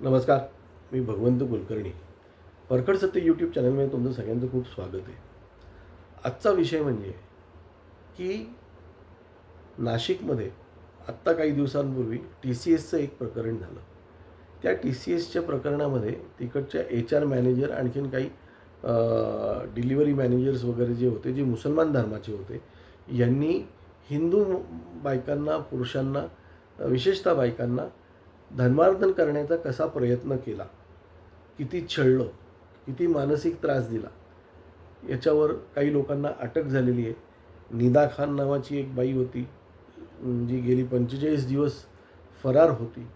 नमस्कार. मी भगवंत कुलकर्णी. परखड सत्य यूट्यूब चॅनलमध्ये तुमचं सगळ्यांचं खूप स्वागत आहे. आजचा विषय म्हणजे की नाशिकमध्ये आत्ता काही दिवसांपूर्वी TCSचं एक प्रकरण झालं. त्या TCSच्या प्रकरणामध्ये तिकडच्या HR मॅनेजर आणखीन काही डिलिव्हरी मॅनेजर्स वगैरे जे होते, जे मुसलमान धर्माचे होते, यांनी हिंदू बायकांना, पुरुषांना, विशेषतः बायकांना धर्मांतरण करण्याचा कसा प्रयत्न केला, किती छळलं, किती मानसिक त्रास दिला, याच्यावर काही लोकांना अटक झालेली आहे. निदा खान नावाची एक बाई होती, जी गेली 45 दिवस फरार होती.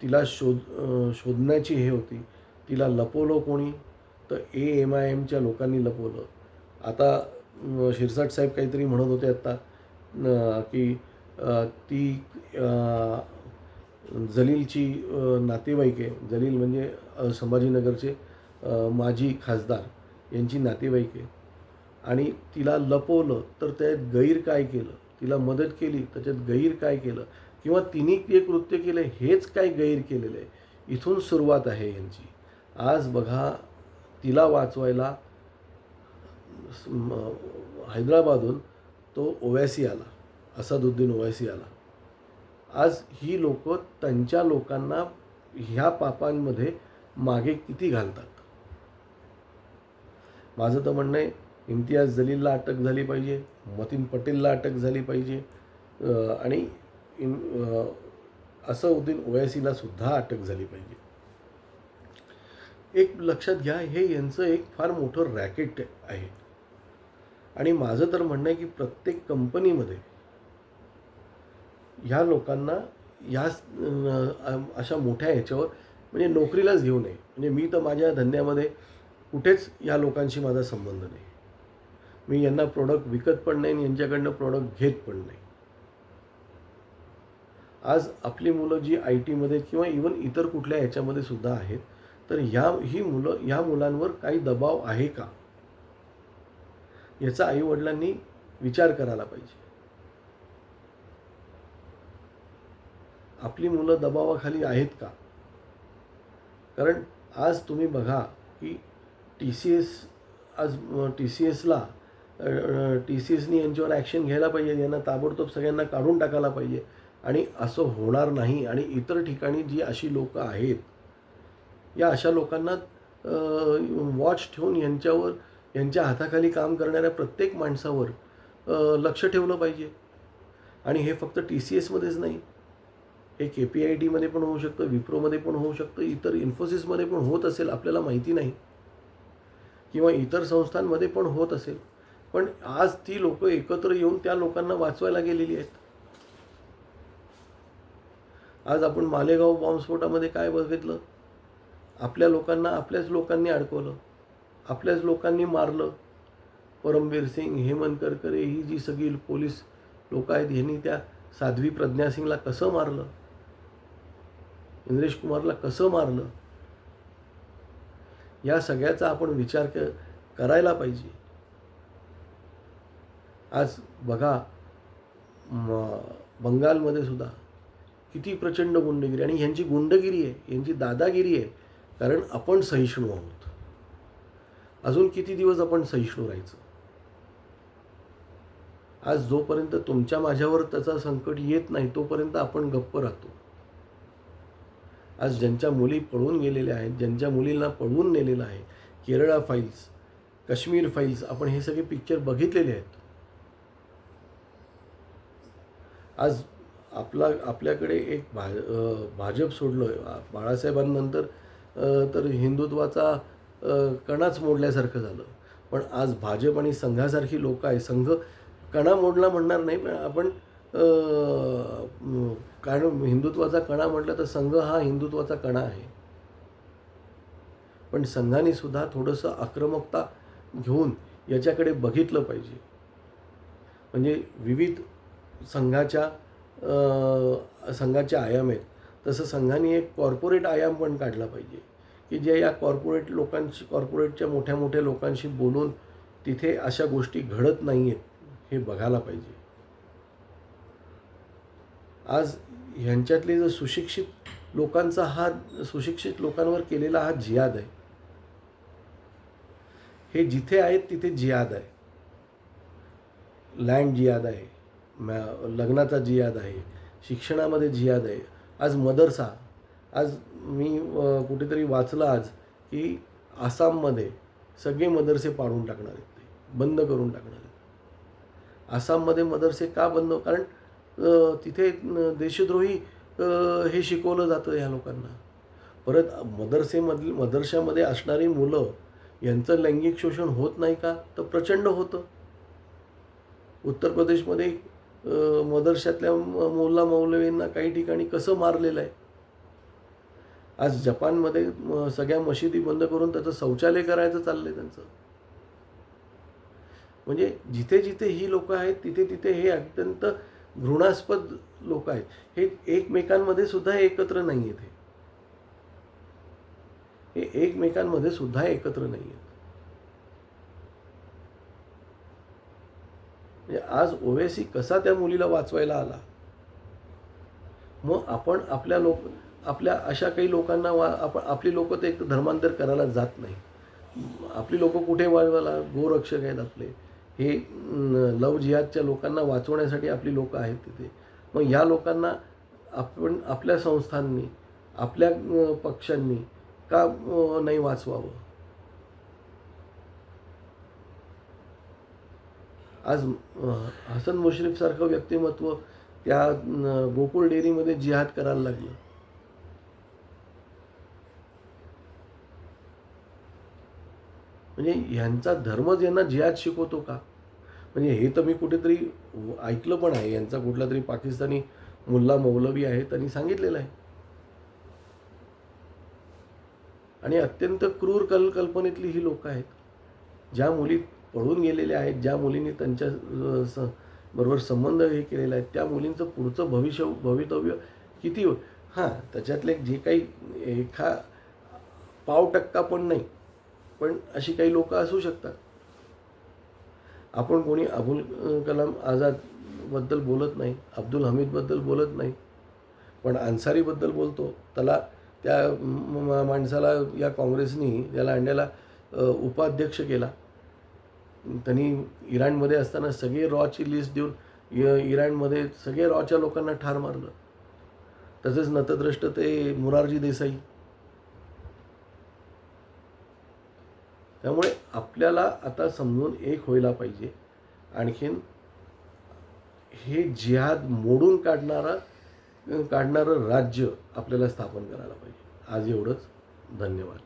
तिला शोधण्याची हे होती. तिला लपवलं कोणी? तर AMIMच्या लोकांनी लपवलं. आता शिरसाट साहेब काहीतरी म्हणत होते आत्ता की ती जलीलची नातेवाईक आहे. जलील म्हणजे संभाजीनगरचे माजी खासदार यांची नातेवाईक आहे. आणि तिला लपवलं तर त्यात गैर काय केलं? तिला मदत केली त्याच्यात गैर काय केलं? किंवा तिने ते कृत्य केलं हेच काय गैर केलेलं आहे? इथून सुरुवात आहे यांची. आज बघा, तिला वाचवायला हैदराबादहून तो ओवैसी आला, असदुद्दीन ओवैसी आला. आज ही लोक त्यांच्या लोकांना ह्या पापांमध्ये मागे किती घालतात. माझं तर म्हणणं आहे, इम्तियाज जलीलला अटक झाली पाहिजे, मतीन पटेलला अटक झाली पाहिजे, आणि असदुद्दीन ओवैसीला सुद्धा अटक झाली पाहिजे. एक लक्षात घ्या, हे यांचं एक फार मोठं रॅकेट आहे. आणि माझं तर म्हणणं आहे की प्रत्येक कंपनीमध्ये ह्या लोकांना ह्या अशा मोठ्या ह्याच्यावर म्हणजे नोकरीलाच घेऊ नये. म्हणजे मी तर माझ्या धंद्यामध्ये कुठेच या लोकांशी माझा संबंध नाही. मी यांना प्रोडक्ट विकत पण नाही आणि यांच्याकडनं प्रोडक्ट घेत पण नाही. आज आपली मुलं जी IT मध्ये किंवा इवन इतर कुठल्या ह्याच्यामध्ये सुद्धा आहेत, तर ह्या मुलांवर काही दबाव आहे का, याचा आईवडिलांनी विचार करायला पाहिजे. आपली मुलं दबावाखाली आहेत का? कारण आज तुम्ही बघा की TCSनी यांच्यावर ॲक्शन घ्यायला पाहिजे. यांना ताबडतोब सगळ्यांना काढून टाकायला पाहिजे. आणि असं होणार नाही. आणि इतर ठिकाणी जी अशी लोकं आहेत, या अशा लोकांना वॉच ठेवून यांच्या हाताखाली काम करणाऱ्या प्रत्येक माणसावर लक्ष ठेवलं पाहिजे. आणि हे फक्त TCSमध्येच नाही, हे KPITमध्ये पण होऊ शकतं, विप्रोमध्ये पण होऊ शकतं, इतर इन्फोसिसमध्ये पण होत असेल, आपल्याला माहिती नाही, किंवा इतर संस्थांमध्ये पण होत असेल. पण आज ती लोकं एकत्र येऊन त्या लोकांना वाचवायला गेलेली आहेत. आज आपण मालेगाव बॉम्बस्फोटामध्ये काय बघितलं? आपल्या लोकांना आपल्याच लोकांनी अडकवलं, आपल्याच लोकांनी मारलं. परमबीर सिंग, हेमंत करकरे, ही जी सगळी पोलीस लोक आहेत, ह्यांनी त्या साध्वी प्रज्ञा सिंगला कसं मारलं, इंद्रेश कुमारला कसं मारलं, या सगळ्याचा आपण विचार करायला पाहिजे. आज बघा, बंगालमध्ये सुद्धा किती प्रचंड गुंडगिरी, आणि ह्यांची गुंडगिरी आहे, यांची दादागिरी आहे, कारण आपण सहिष्णू आहोत. अजून किती दिवस आपण सहिष्णू राहायचं? आज जोपर्यंत तुमच्या माझ्यावर त्याचा संकट येत नाही तोपर्यंत आपण गप्प राहतो. आज ज्यांच्या मुली पळून गेलेल्या आहेत, ज्यांच्या मुलींना पळवून नेलेलं आहे, केरळा फाईल्स, काश्मीर फाईल्स, आपण हे सगळे पिक्चर बघितलेले आहेत. आज आपल्याकडे एक भाजप सोडलं, बाळासाहेबांनंतर तर हिंदुत्वाचा कणाच मोडल्यासारखं झालं. पण आज भाजप आणि संघासारखी लोक आहे. संघ कणा मोडला म्हणणार नाही, पण आपण कारण हिंदुत्वाचा कणा म्हटलं तर संघ हा हिंदुत्वाचा कणा आहे. पण संघाने सुद्धा थोडंसं आक्रमकता घेऊन याच्याकडे बघितलं पाहिजे. म्हणजे विविध संघाचे आयाम आहेत, तसं संघाने एक कॉर्पोरेट आयाम पण काढला पाहिजे, की जे या कॉर्पोरेटच्या मोठ्या मोठ्या लोकांशी बोलून तिथे अशा गोष्टी घडत नाही आहेत हे बघायला पाहिजे. आज ह्यांच्यातले जर सुशिक्षित लोकांचा हा सुशिक्षित लोकांवर केलेला हा जिहाद आहे. हे जिथे आहेत तिथे जिहाद आहे. लँड जिहाद आहे, लग्नाचा जिहाद आहे, शिक्षणामध्ये जिहाद आहे. आज मदरसा, आज मी कुठेतरी वाचलं आज की आसाममध्ये सगळे मदरसे पाडून टाकणार आहेत, ते बंद करून टाकणार आहेत. आसाममध्ये मदरसे का बंद? कारण तिथे देशद्रोही हे शिकवलं जातं ह्या लोकांना. परत मदरशामध्ये असणारी मुलं यांचं लैंगिक शोषण होत नाही का? तर प्रचंड होतं. उत्तर प्रदेशमध्ये मदरशातल्या मौला मौलवींना काही ठिकाणी कसं मारलेलं आहे. आज जपानमध्ये सगळ्या मशिदी बंद करून त्याचं शौचालय करायचं चाललंय त्यांचं. म्हणजे जिथे जिथे ही लोकं आहेत तिथे तिथे हे अत्यंत घृणास्पद लोक आहेत. हे एकमेकांमध्ये सुद्धा एकत्र नाही आहेत. हे एकमेकांमध्ये सुद्धा एकत्र नाही आहेत. म्हणजे आज ओवेसी कसा त्या मुलीला वाचवायला आला? मग आपण आपल्या अशा काही लोकांना आपली लोक ते एक धर्मांतर करायला जात नाही. आपली लोक कुठे वाचवायला? गोरक्षक आहेत आपले. हे लव जिहादच्या लोकांना वाचवण्यासाठी आपली लोक आहेत तिथे. मग ह्या लोकांना आपण आपल्या संस्थांनी, आपल्या पक्षांनी का नाही वाचवावं? आज हसन मुश्रीफसारखं व्यक्तिमत्व त्या गोकुळ डेअरीमध्ये जिहाद करायला लागलं. म्हणजे ह्यांचा धर्मच यांना जिहाद शिकवतो का? म्हणजे हे तर मी कुठेतरी ऐकलं पण आहे. यांचा कुठला तरी पाकिस्तानी मुल्ला मौलवी आहे, त्यांनी सांगितलेलं आहे. आणि अत्यंत क्रूर कल्पनेतली ही लोक आहेत. ज्या मुली पळून गेलेल्या आहेत, ज्या मुलींनी त्यांच्या बरोबर संबंध हे केलेला आहे, त्या मुलींचं पुढचं भवितव्य किती हां, त्याच्यातले जे काही एका 0.5% पण नाही, पण अशी काही लोक असू शकतात. आपण कोणी अबुल कलाम आझादबद्दल बोलत नाही, अब्दुल हमीदबद्दल बोलत नाही, पण अन्सारीबद्दल बोलतो. त्याला त्या माणसाला या काँग्रेसनी त्याला अंड्याला उपाध्यक्ष केला. त्यांनी इराणमध्ये असताना सगळे रॉची लिस्ट देऊन इराणमध्ये सगळे रॉच्या लोकांना ठार मारलं. तसेच नतद्रष्ट ते मोरारजी देसाई. त्यामुळे आपल्याला आता समजून एक व्हायला पाहिजे. आणखीन हे जिहाद मोडून काढणारं राज्य आपल्याला स्थापन करायला पाहिजे. आज एवढंच. धन्यवाद.